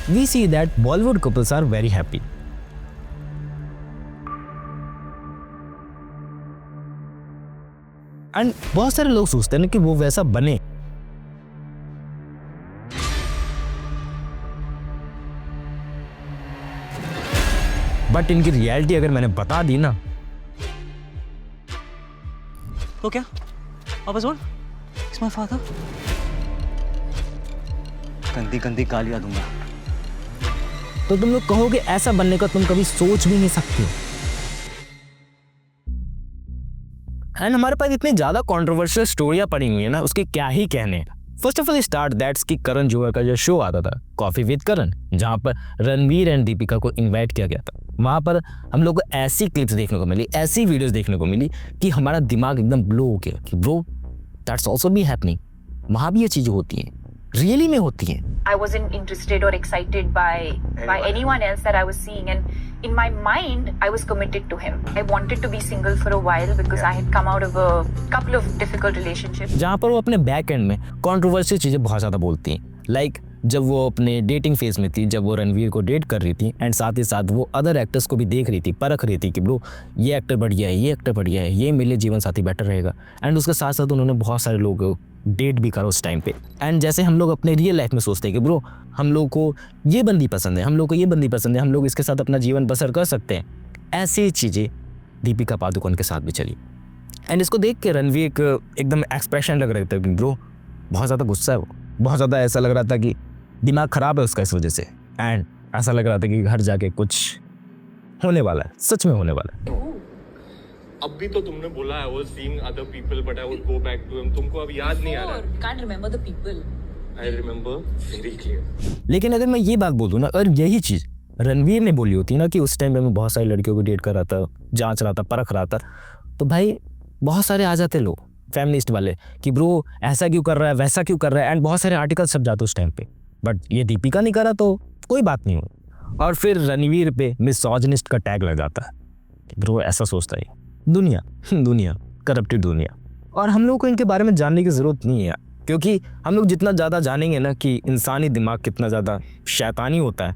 we see that Bollywood couples are very happy. And बहुत सारे लोग सोचते हैं ना कि वो वैसा बने, बट इनकी रियलिटी अगर मैंने बता दी ना तो क्या वापस बोल, इट्स माय फादर। गंदी गंदी गालियां दूंगा। तो तुम लोग कहोगे ऐसा बनने का तुम कभी सोच भी नहीं सकते। एंड हमारे पास इतनी ज्यादा कंट्रोवर्शियल स्टोरियां पड़ी हुई है ना, उसके क्या ही कहने। First of all start that's कि करण जौहर का जो शो आता था कॉफी विद करण, जहां पर रणवीर एंड दीपिका को इनवाइट किया गया था। वहां पर हम लोग को ऐसी क्लिप्स देखने को मिली, ऐसी वीडियोस देखने को मिली कि हमारा दिमाग एकदम ब्लो हो गया कि bro that's also be happening. वहां भी ये चीजें होती हैं, रियली में होती हैं। I wasn't interested or excited by anyone else that I was seeing, and in my mind I was committed to him. I wanted to be single for a while because I had come out of a couple of difficult relationships. जहाँ पर वो अपने back and में controversial चीजें बहुत ज्यादा बोलती हैं, लाइक जब वो अपने डेटिंग फेज में थी, जब वो रणवीर को डेट कर रही थी एंड साथ ही साथ वो अदर एक्टर्स को भी देख रही थी, परख रही थी कि ब्रो ये एक्टर बढ़िया है, ये एक्टर बढ़िया है, ये मेरे जीवन साथी बेटर रहेगा। एंड उसके साथ साथ उन्होंने बहुत सारे लोग डेट भी करा उस टाइम पे। एंड जैसे हम लोग अपने रियल लाइफ में सोचते हैं कि ब्रो हम लोग को ये बंदी पसंद है, हम लोग को ये बंदी पसंद है, हम लोग इसके साथ अपना जीवन बसर कर सकते हैं, ऐसी चीज़ें दीपिका पादुकोण के साथ भी चली। एंड इसको देख के रणवीर को एकदम एक्सप्रेशन लग रहा था कि ब्रो बहुत ज़्यादा गुस्सा है, वो बहुत ज़्यादा ऐसा लग रहा था कि दिमाग ख़राब है उसका इस वजह से। एंड ऐसा लग रहा था कि घर जाके कुछ होने वाला है, सच में होने वाला है। अब भी तो तुमने बोला I was seeing other people but I would go back to him. तुमको अब याद नहीं आ रहा है? Can't remember the people. I remember very clear. लेकिन अगर मैं ये बात बोलूँ ना, और यही चीज़ रणवीर ने बोली होती ना कि उस टाइम पे मैं बहुत सारी लड़कियों को डेट कर रहा था, जांच रहा था, परख रहा था, तो भाई बहुत सारे आ जाते लोग फेमिनिस्ट वाले कि ब्रो ऐसा क्यों कर रहा है, वैसा क्यों कर रहा है, एंड बहुत सारे आर्टिकल छप जाते उस टाइम पे। बट ये दीपिका नहीं करा तो कोई बात नहीं हुई। और फिर रणवीर पे मिसोजिनिस्ट का टैग लग जाता है कि ब्रो ऐसा सोचता है दुनिया करप्टेड दुनिया। और हम लोग को इनके बारे में जानने की ज़रूरत नहीं है यार, क्योंकि हम लोग जितना ज़्यादा जानेंगे ना कि इंसानी दिमाग कितना ज़्यादा शैतानी होता है,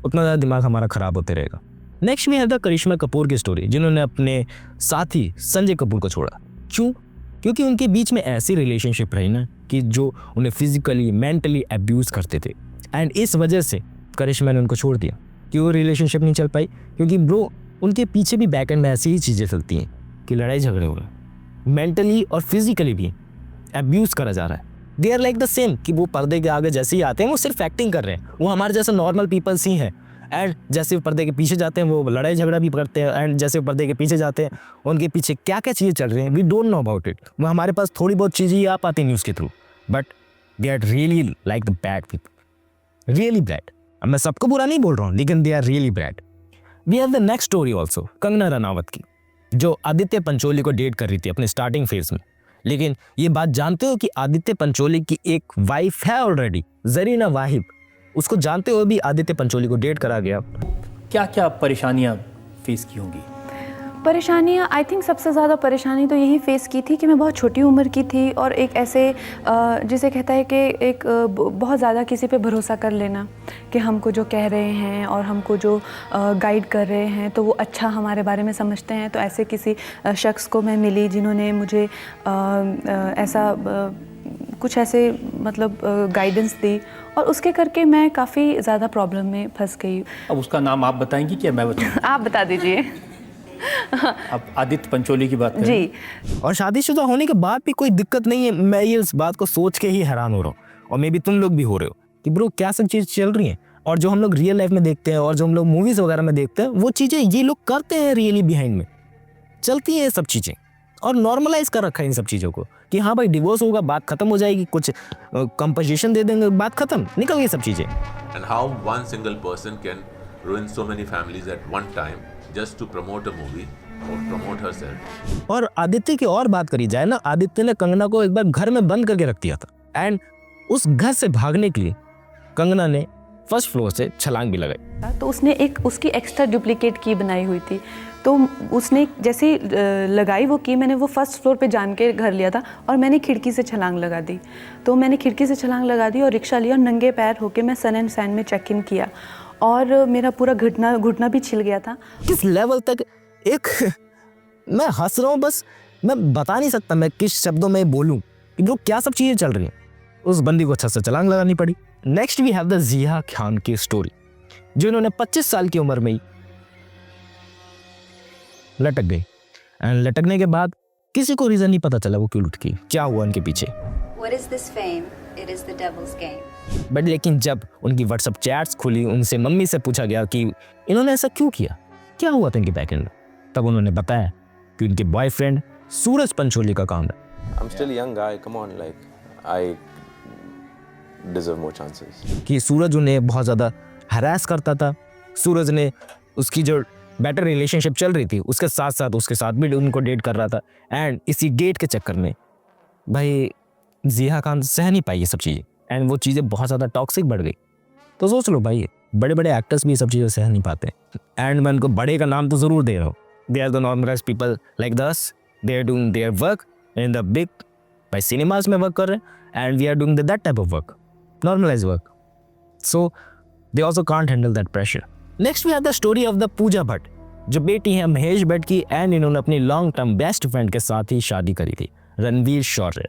उतना ज़्यादा दिमाग हमारा ख़राब होते रहेगा। नेक्स्ट में है द करिश्मा कपूर की स्टोरी, जिन्होंने अपने साथी संजय कपूर को छोड़ा। क्यों? क्योंकि उनके बीच में ऐसी रिलेशनशिप रही ना कि जो उन्हें फिजिकली मेंटली अब्यूज़ करते थे। एंड इस वजह से करिश्मा ने उनको छोड़ दिया कि वो रिलेशनशिप नहीं चल पाई, क्योंकि ब्रो उनके पीछे भी बैक एंड में ऐसी ही चीज़ें चलती हैं कि लड़ाई झगड़े हो रहे हैं, मेंटली और फिजिकली भी अब्यूज़ करा जा रहा है। They are like the same कि वो पर्दे के आगे जैसे ही आते हैं वो सिर्फ एक्टिंग कर रहे हैं, वो हमारे जैसे नॉर्मल पीपल्स ही हैं। एंड जैसे वो पर्दे के पीछे जाते हैं वो लड़ाई झगड़ा भी करते हैं, एंड जैसे वो पर्दे के पीछे जाते हैं उनके पीछे क्या क्या चीज़ें चल रही हैं we don't know about it. वो हमारे पास थोड़ी बहुत चीज़ें ही आ पाती न्यूज़ के through, but they are really like the bad people, really bad. अब मैं सबको बुरा नहीं बोल रहा हूँ, लेकिन they are really bad. We have the next story also Kangana Ranaut की, जो आदित्य पंचोली को डेट कर रही थी अपने स्टार्टिंग फेज में। लेकिन ये बात जानते हो कि आदित्य पंचोली की एक वाइफ है ऑलरेडी, जरीना वाहिब। उसको जानते हुए भी आदित्य पंचोली को डेट करा गया। क्या क्या परेशानियां फेस की होंगी? परेशानियाँ आई थिंक सबसे ज़्यादा परेशानी तो यही फेस की थी कि मैं बहुत छोटी उम्र की थी, और एक ऐसे जिसे कहता है कि एक बहुत ज़्यादा किसी पे भरोसा कर लेना कि हमको जो कह रहे हैं और हमको जो गाइड कर रहे हैं तो वो अच्छा हमारे बारे में समझते हैं। तो ऐसे किसी शख्स को मैं मिली जिन्होंने मुझे ऐसा कुछ ऐसे मतलब गाइडेंस दी, और उसके करके मैं काफ़ी ज़्यादा प्रॉब्लम में फंस गई। अब उसका नाम आप बताएंगी क्या मैं बताऊँ? आप बता दीजिए। अब आदित्य पंचोली की बात करें जी। और शादीशुदा होने के बाद भी कोई दिक्कत नहीं है। मैं ये इस बात को सोच के ही हैरान हो रहा हूँ, और मे भी तुम लोग भी हो रहे हो कि ब्रो क्या सब चीज़ चल रही हैं, और जो हम लोग रियल लाइफ में देखते हैं और जो हम लोग मूवीज़ वगैरह में देखते हैं वो चीज़ें ये लोग करते हैं रियली बिहाइंड में चलती हैं ये सब चीज़ें। और नॉर्मलाइज कर रखा है इन सब चीज़ों को कि हाँ भाई डिवोर्स होगा, बात खत्म हो जाएगी, कुछ कंपनसेशन दे देंगे, बात खत्म, निकल गई सब चीज़ें। And how one single person can ruin so many families at one time just to promote a movie or promote herself. और आदित्य की और बात करी जाए ना, आदित्य ने कंगना को एक बार घर में बंद करके रख दिया था, एंड उस घर से भागने के लिए कंगना ने फर्स्ट फ्लोर से छलांग भी लगाई। तो उसने एक उसकी एक्स्ट्रा डुप्लीकेट की बनाई हुई थी, तो उसने जैसे लगाई वो की, मैंने वो फर्स्ट फ्लोर पे जान के घर लिया था और मैंने खिड़की से छलांग लगा दी। तो मैंने खिड़की से छलांग लगा दी और रिक्शा लिया और नंगे पैर होके मैं सन एंड सैंड में चेक इन किया और मेरा पूरा घुटना भी छिल गया था। किस लेवल तक एक मैं हंस रहा हूँ, बस मैं बता नहीं सकता मैं किस शब्दों में बोलूँ कि ब्रो क्या सब चीज़ें चल रही हैं। उस बंदी को अच्छा से छलांग लगानी पड़ी। नेक्स्ट वी हैव द जिया खान की स्टोरी, जो इन्होंने 25 साल की उम्र में ही लटक गई एंड लटकने के बाद किसी को रीज़न नहीं पता चला वो क्यों लटकी, क्या हुआ उनके पीछे। What is this fame? It is the devil's game. But लेकिन जब उनकी व्हाट्सएप चैट्स खुली, उनसे मम्मी से पूछा गया कि इन्होंने ऐसा क्यों किया, क्या हुआ था इनके बैकएंड में, तब उन्होंने बताया कि उनके बॉयफ्रेंड सूरज पंचोली का काम है। I'm still a young guy, come on, like, I deserve more chances. कि सूरज उन्हें बहुत ज़्यादा हरास करता था। सूरज ने उसकी जो बेटर रिलेशनशिप चल रही थी उसके साथ साथ उसके साथ भी उनको डेट कर रहा था एंड इसी डेट के चक्कर में भाई जिया खान सह नहीं पाई ये सब चीज़ें एंड वो चीज़ें बहुत ज़्यादा टॉक्सिक बढ़ गई। तो सोच लो भाई, बड़े बड़े एक्टर्स भी ये सब चीज़ें सह नहीं पाते एंड मैं उनको बड़े का नाम तो ज़रूर दे रहा हूँ। They are the normalized people like this, they are doing their work in the big भाई सिनेमाज में वर्क कर रहे हैं and we are doing that type of work, normalize work, so they also can't handle that pressure. Next we have the story of the Pooja Bhatt, जो बेटी है महेश भट्ट की and इन्होंने अपनी लॉन्ग टर्म बेस्ट फ्रेंड के साथ ही शादी करी थी, रणवीर शौर्य।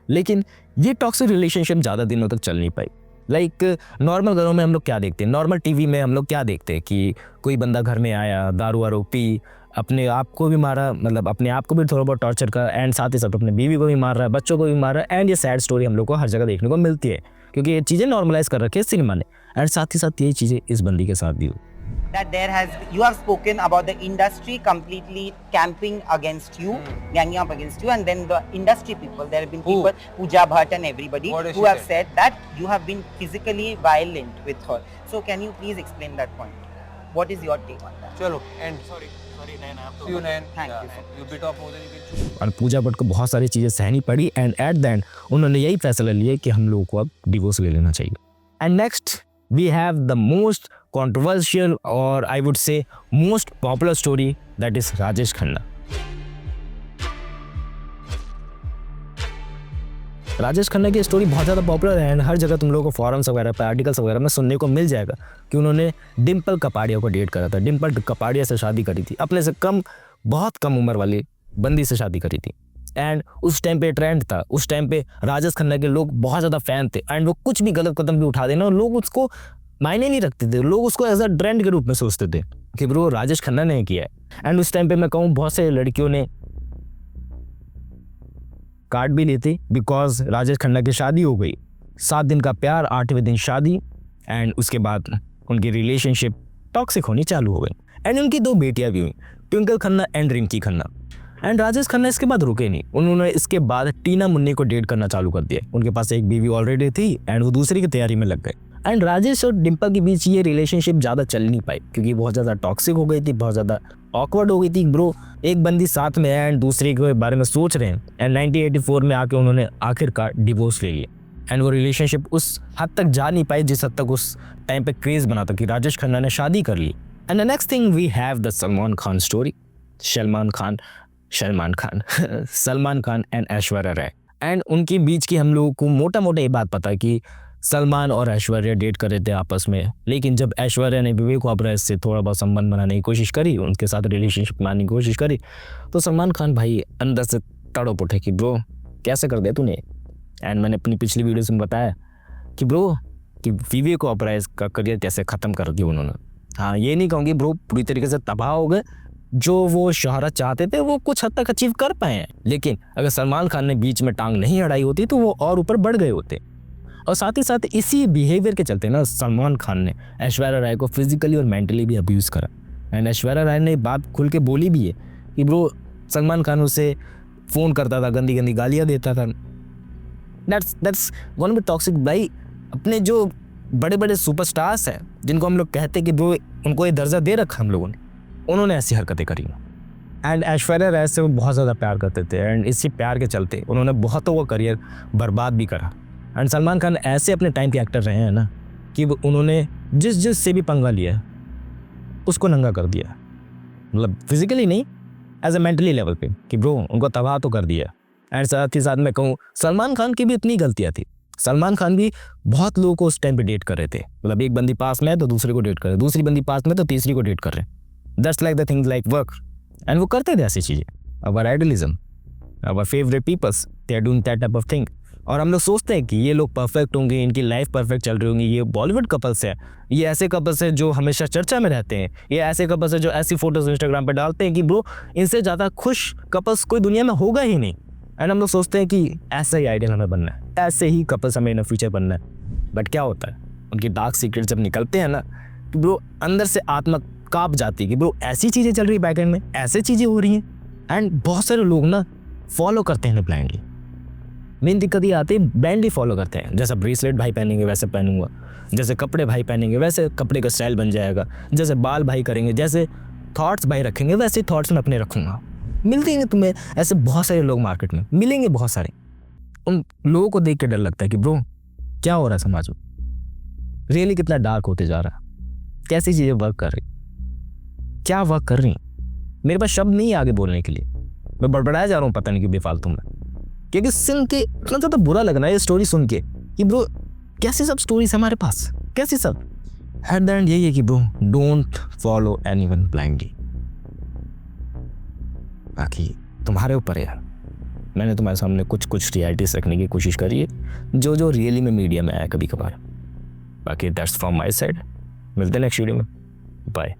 लेकिन ये टॉक्सिक रिलेशनशिप ज़्यादा दिनों तक चल नहीं पाई। लाइक नॉर्मल घरों में हम लोग क्या देखते हैं, नॉर्मल टीवी में हम लोग क्या देखते हैं कि कोई बंदा घर में आया, दारू वारू पी, अपने आप को भी मारा, मतलब अपने आप को भी थोड़ा बहुत टॉर्चर का एंड साथ ही साथ अपने बीवी को भी मार रहा है, बच्चों को भी मार रहा है एंड ये सैड स्टोरी हम लोग को हर जगह देखने को मिलती है क्योंकि ये चीज़ें नॉर्मलाइज कर रखी है सिनेमा ने एंड साथ ही साथ यही चीज़ें इस बंदी के साथ भी हुई। That you have spoken about the industry completely camping against you, ganging up against you, and then the industry people. There have been people, Pooja Bhatt and everybody, who have said that you have been physically violent with her. So can you please explain that point? What is your take on that? चलो end. Sorry Nayan, आप see you Nayan. Thank you so much. You bit off more than you can chew. और पूजा भट्ट को बहुत सारी चीज़ें सहनी पड़ी and at the end उन्होंने यही फैसला लिया कि हम लोगों को अब डिवोर्स ले लेना चाहिए। And next we have the most controversial or I would say most popular story, that is Rajesh Khanna. Rajesh Khanna की स्टोरी बहुत ज़्यादा पॉपुलर है एंड हर जगह तुम लोगों को फॉरम्स वगैरह पर आर्टिकल्स वगैरह में सुनने को मिल जाएगा कि उन्होंने डिम्पल कपाड़िया को डेट करा था। डिम्पल कपाड़िया से शादी करी थी, अपने से कम बहुत कम उम्र वाली बंदी से शादी करी थी एंड उस टाइम पे ट्रेंड था। उस टाइम पे राजेश खन्ना के लोग बहुत ज़्यादा फैन थे एंड वो कुछ भी गलत कदम भी उठा देना और लोग उसको मायने नहीं रखते थे, लोग उसको एज अ ट्रेंड के रूप में सोचते थे कि ब्रो राजेश खन्ना ने किया है। एंड उस टाइम पे मैं कहूँ बहुत से लड़कियों ने काट भी ली थी बिकॉज राजेश खन्ना की शादी हो गई, 7 दिन का प्यार, 8वें दिन शादी एंड उसके बाद उनकी रिलेशनशिप टॉक्सिक होनी चालू हो गई एंड उनकी 2 बेटियां भी हुई, ट्विंकल खन्ना एंड रिंकी खन्ना। एंड राजेश खन्ना इसके बाद रुके नहीं, उन्होंने इसके बाद टीना मुन्नी को डेट करना चालू कर दिया। उनके पास एक बीवी ऑलरेडी थी एंड वो दूसरी की तैयारी में लग गए एंड राजेश और डिम्पल के बीच ये रिलेशनशिप ज़्यादा चल नहीं पाई क्योंकि बहुत ज़्यादा टॉक्सिक हो गई थी, बहुत ज़्यादा ऑकवर्ड हो गई थी। ब्रो एक बंदी साथ में है एंड दूसरे के बारे में सोच रहे हैं एंड 1984 में आके उन्होंने आखिरकार डिवोर्स ले लिया एंड वो रिलेशनशिप उस हद तक जा नहीं पाई जिस हद तक उस टाइम पे क्रेज़ बना था कि राजेश खन्ना ने शादी कर ली। And the next thing we have the Salman Khan story. Salman Khan and Aishwarya Rai and उनके बीच की हम लोगों को मोटा मोटा ये बात पता है कि सलमान और ऐश्वर्या डेट कर रहे थे आपस में, लेकिन जब ऐश्वर्या ने विवेक ओबरॉय से थोड़ा बहुत संबंध बनाने की कोशिश करी, उनके साथ रिलेशनशिप बनाने की कोशिश करी, तो सलमान खान भाई अंदर से तड़प उठे कि ब्रो कैसे कर दिया तूने। एंड मैंने अपनी पिछली वीडियोस में बताया कि ब्रो कि विवेक ओबरॉय का करियर कैसे ख़त्म कर दिया उन्होंने। हाँ ये नहीं कहूँगी ब्रो पूरी तरीके से तबाह हो गए, जो वो शोहरत चाहते थे वो कुछ हद तक अचीव कर पाए हैं, लेकिन अगर सलमान खान ने बीच में टांग नहीं अड़ाई होती तो वो और ऊपर बढ़ गए होते। और साथ ही साथ इसी बिहेवियर के चलते ना सलमान खान ने ऐश्वर्या राय को फिजिकली और मेंटली भी अब्यूज़ करा एंड ऐश्वर्या राय ने बात खुल के बोली भी है कि ब्रो सलमान खान उसे फ़ोन करता था, गंदी गंदी गालियाँ देता था। That's one B toxic. भाई अपने जो बड़े बड़े सुपरस्टार्स हैं जिनको हम लोग कहते हैं कि ब्रो उनको ये दर्जा दे रखा हम लोगों ने, उन्होंने ऐसी हरकतें करी एंड ऐश्वर्या राय से वो बहुत ज़्यादा प्यार करते थे एंड इसी प्यार के चलते उन्होंने बहुतों का करियर बर्बाद भी करा। एंड सलमान खान ऐसे अपने टाइम के एक्टर रहे हैं ना कि उन्होंने जिस से भी पंगा लिया उसको नंगा कर दिया, मतलब फिजिकली नहीं, एज ए मेंटली लेवल पे कि ब्रो उनको तबाह तो कर दिया। एंड साथ ही साथ मैं कहूँ सलमान खान की भी इतनी गलतियाँ थी। सलमान खान भी बहुत लोगों को उस टाइम पे डेट कर रहे थे, मतलब एक बंदी पास में है तो दूसरे को डेट कर रहे, दूसरी बंदी पास में तो तीसरी को डेट कर रहे। That's like the things like work, and वो करते थे ऐसी चीज़ें। Our idealism, our favourite peoples, they are doing that type of thing. और हम लोग सोचते हैं कि ये लोग परफेक्ट होंगे, इनकी लाइफ परफेक्ट चल रही होंगी, ये बॉलीवुड कपल्स हैं, ये ऐसे कपल्स हैं जो हमेशा चर्चा में रहते हैं, ये ऐसे कपल्स हैं जो ऐसी फोटोज इंस्टाग्राम पे डालते हैं कि ब्रो इनसे ज़्यादा खुश कपल्स कोई दुनिया में होगा ही नहीं। एंड हम लोग सोचते हैं कि ऐसा ही आइडियल हमें बनना है, ऐसे ही कपल्स हमें इन फ्यूचर बनना है। बट क्या होता है, उनकी डार्क सीक्रेट जब निकलते हैं ना, कि ब्रो अंदर से आत्मा काँप जाती है कि ब्रो ऐसी चीज़ें चल रही है बैकएंड में, ऐसी चीज़ें हो रही हैं। एंड बहुत सारे लोग ना फॉलो करते हैं ब्लाइंडली। मेन दिक्कत ये आती है ब्लाइंडली फॉलो करते हैं, जैसा ब्रेसलेट भाई पहनेंगे वैसे पहनूंगा, जैसे कपड़े भाई पहनेंगे वैसे कपड़े का स्टाइल बन जाएगा, जैसे बाल भाई करेंगे, जैसे थॉट्स भाई रखेंगे वैसे थॉट्स मैं अपने रखूँगा। मिलते हैं तुम्हें ऐसे बहुत सारे लोग मार्केट में मिलेंगे, बहुत सारे। उन लोगों को देख के डर लगता है कि ब्रो क्या हो रहा है समाज में, रियली कितना डार्क होते जा रहा है, कैसी चीज़ें वर्क कर रही, क्या वर्क कर रही। मेरे पास शब्द नहीं है आगे बोलने के लिए, मैं बड़बड़ाया जा रहा हूँ पता नहीं क्यों बेफालतू में, क्योंकि सुन के इतना ज़्यादा बुरा लग रहा है ये स्टोरी सुन के कि ब्रो कैसी सब स्टोरीज हमारे पास, कैसी सब। एट द एंड यही है कि bro don't follow anyone blindly. बाकी तुम्हारे ऊपर है, मैंने तुम्हारे सामने कुछ रियलिटीज रखने की कोशिश करी है जो रियली में मीडिया में आया कभी कभार। बाकी दैट्स फ्रॉम माई साइड, मिलते हैं नेक्स्ट वीडियो में, बाय।